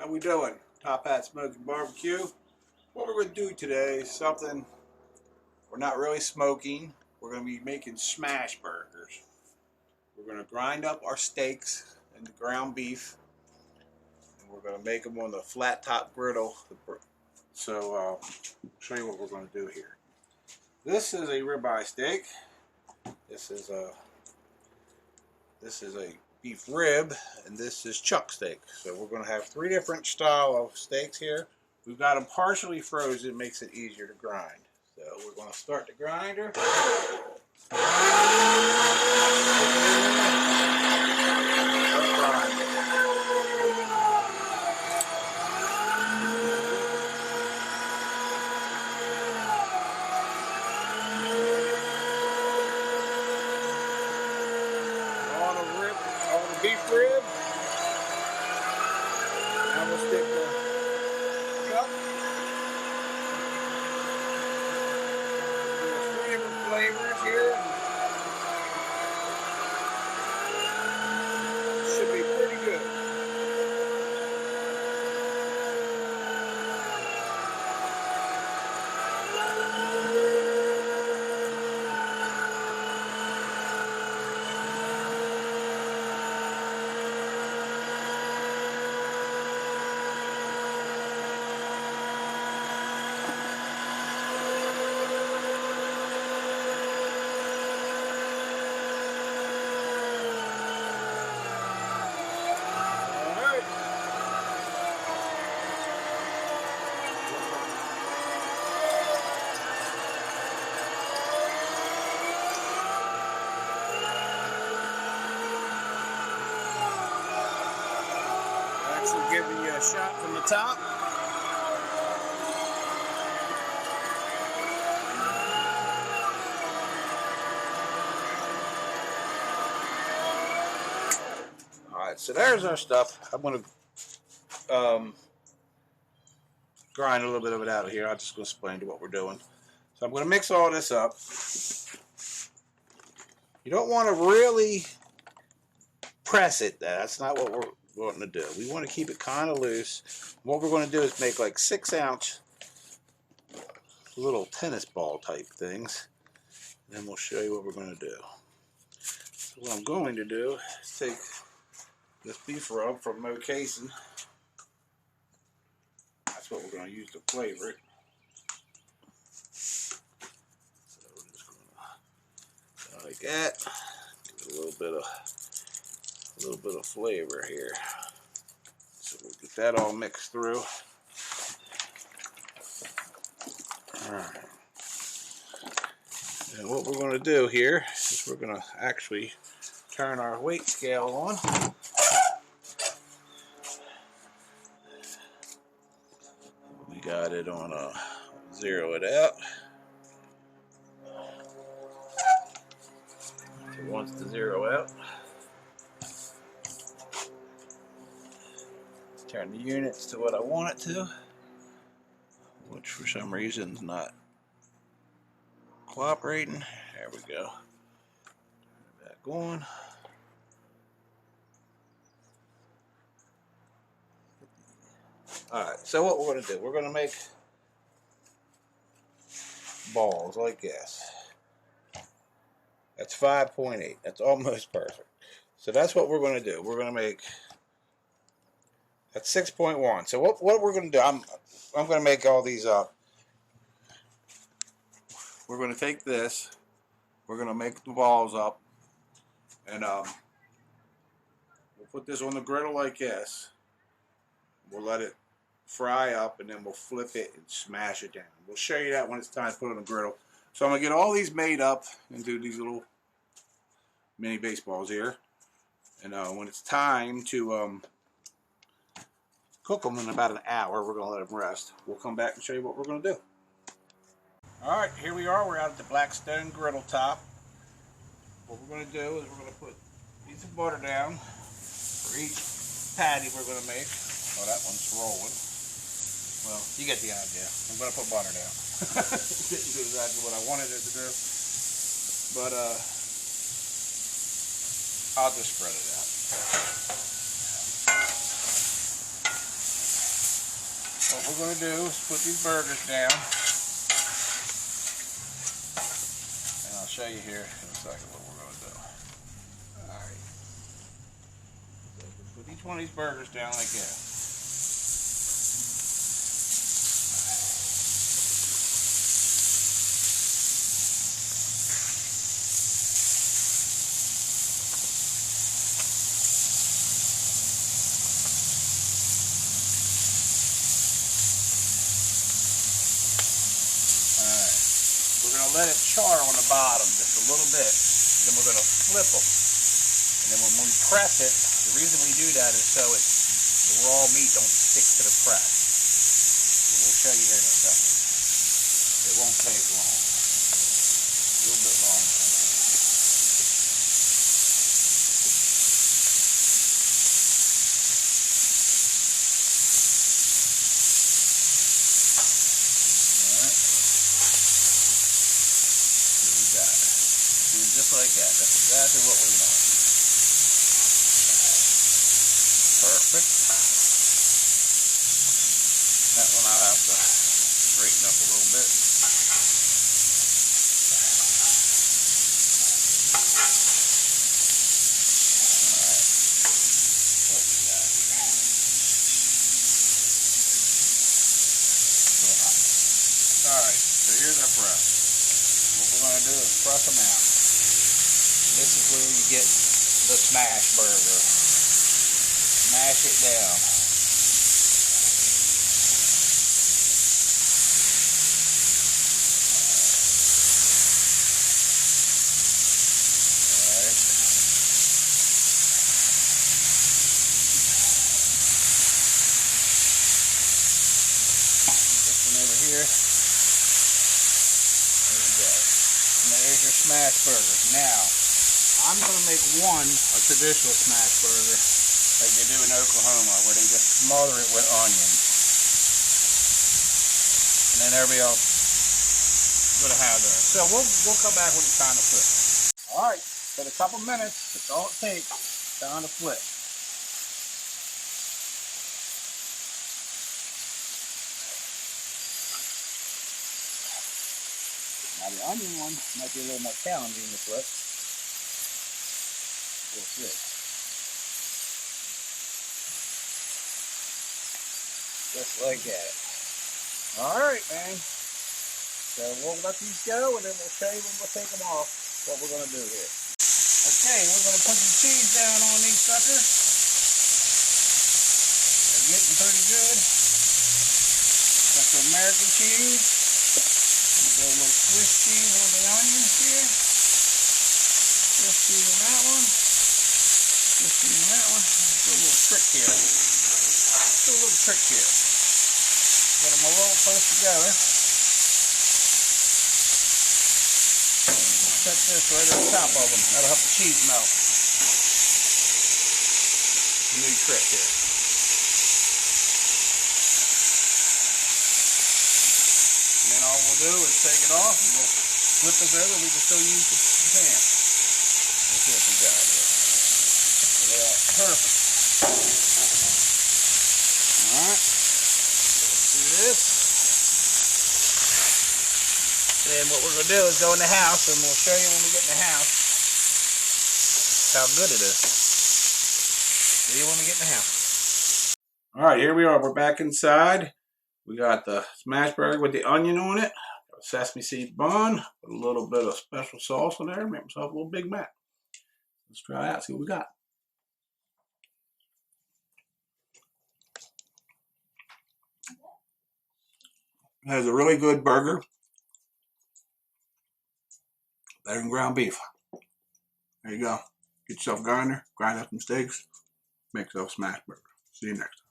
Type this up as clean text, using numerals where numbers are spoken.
How we doing? Tophat Smoking BBQ. What we're going to do today is something we're not really smoking. We're going to be making smash burgers. We're going to grind up our steaks and the ground beef, and we're going to make them on the flat top griddle. So I'll show you what we're going to do here. This is a ribeye steak. This is a beef rib, and this is chuck steak. So we're going to have three different style of steaks here. We've got them partially frozen, makes it easier to grind. So we're going to start the grinder. Beef rib. Now we'll stick the chuck. There's three different flavors here. Should be pretty good. Giving you a shot from the top. Alright, so there's our stuff. I'm going to grind a little bit of it out of here. I'm just going to explain to you what we're doing. So I'm going to mix all this up. You don't want to really press it. That's not what we're wanting to do. We want to keep it kind of loose. What we're going to do is make like 6-ounce little tennis ball type things. And then we'll show you what we're going to do. So what I'm going to do is take this beef rub from Moe Cason. That's what we're going to use to flavor it. So we're just going to like that. Give it a little bit of flavor here. So we'll get that all mixed through. Alright. And what we're going to do here is we're going to actually turn our weight scale on. We got it on a zero it out. So it wants to zero out. Turn the units to what I want it to, which for some reason is not cooperating. There we go. Turn it back on. Alright, so what we're going to do, we're going to make balls like this. That's 5.8. That's almost perfect. So that's what we're going to do. We're going to make... That's 6.1. So what we're going to do, I'm going to make all these up. We're going to take this. We're going to make the balls up. And we'll put this on the griddle like this. We'll let it fry up, and then we'll flip it and smash it down. We'll show you that when it's time to put it on the griddle. So I'm going to get all these made up and do these little mini baseballs here. And when it's time to... cook them in about an hour. We're going to let them rest. We'll come back and show you what we're going to do. Alright, here we are. We're out at the Blackstone griddle top. What we're going to do is we're going to put a piece of butter down for each patty we're going to make. Oh, that one's rolling. Well, you get the idea. I'm going to put butter down. Didn't do exactly what I wanted it to do. But I'll just spread it out. what we're going to do is put these burgers down. And I'll show you here in a second what we're going to do. Alright. So put each one of these burgers down like that. We're going to let it char on the bottom just a little bit. Then we're going to flip them. And then when we press it, the reason we do that is so the raw meat don't stick to the press. We'll show you here in a second. It won't take long. A little bit longer. Just like that. That's exactly what we want. Perfect. That one I'll have to straighten up a little bit. Alright. What we got here? A little hot. Alright, so here's our press. What we're going to do is press them out. This is where you get the smash burger. Smash it down. Alright. This one over here. There you go. And there's your smash burger. Now, I'm going to make one a traditional smash burger like they do in Oklahoma, where they just smother it with onions. And then everybody else is going to have theirs. So we'll come back when it's time to flip. Alright, for a couple minutes, that's all it takes. Time to flip. Now the onion one might be a little more challenging to flip. We'll flip. Just like that. Alright, man. So we'll let these go and then we'll show you when we'll take them off what we're going to do here. Okay, we're going to put some cheese down on these suckers. They're getting pretty good. Got the American cheese. We'll do a little Swiss cheese on the onions here. Swiss cheese on that one. Swiss cheese on that one. Let's do a little trick here. Let's do a little trick here. Get them a little close together. Set this right on top of them. That'll help the cheese melt. A new trick here. And then all we'll do is take it off and we'll flip this over. We can still use the pan. Let's see what we got here. Look at that. Perfect. Alright. Let's do this. Then what we're going to do is go in the house, and we'll show you when we get in the house how good it is. See you when we get in the house. Alright, here we are. We're back inside. We got the smash burger with the onion on it. Got a sesame seed bun. Put a little bit of special sauce on there. Make myself a little Big Mac. Let's try it out, see what we got. It has a really good burger. Better than ground beef. There you go. Get yourself a grinder, grind up some steaks, make yourself a smash burger. See you next time.